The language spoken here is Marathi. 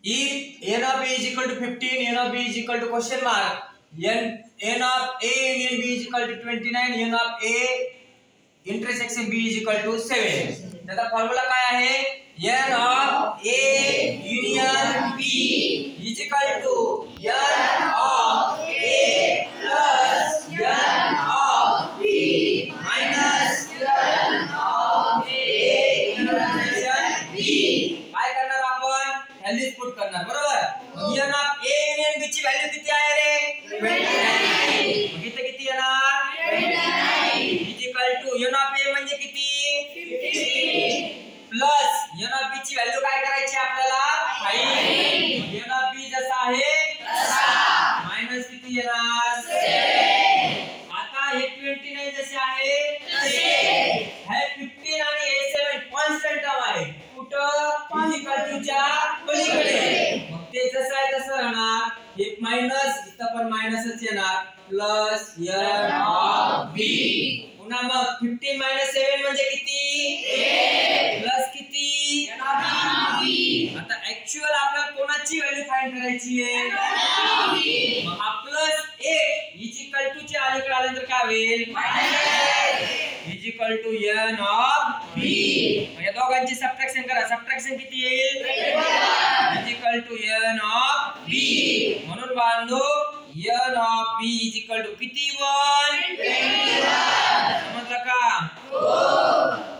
If n of a is equal to 15, n of b is equal to question mark, n of a union b is equal to 29, n of a intersection b is equal to 7. त्याचा फॉर्म्युला काय आहे? n of a union b is equal to n of a plus n of b minus n of a intersection b. काय करणार आपण? व्हॅल्यूज पुट करणार, बरोबर? n of a union b ची व्हॅल्यू किती आहे रे? 29. मग इथे किती येणार? 29 is equal to n of a म्हणजे किती? 15 प्लस n of b ची व्हॅल्यू काय करायची आपल्याला? 5. n of b जसा आहे तसा मायनस किती येणार? 7. आता हे 29 जसे आहे तसे हे 15 आणि हे 7 कॉन्स्टंट टर्म आहे. कुठं? इक्वल च्या पलीकडे. मग ते जसं आहे तसं राहणार. हे मायनस इथं पण मायनसच येणार प्लस n of b. पुन्हा मग 15 - 7 म्हणजे किती? 8 प्लस किती? n of b. आता ऍक्च्युअल आपल्याला कोणाची व्हॅल्यू फाइंड करायची आहे? n of b. मग हा प्लस 8 इज इक्वल टू च्या अलीकडे आल्यानंतर काय होईल? -8 is equal to n of b. या दोघांची सबट्रॅक्शन करा. सबट्रॅक्शन किती येईल? 21 is equal to n of b. म्हणून बांधू n of b is equal to किती? 1 21. समजलं का? हो.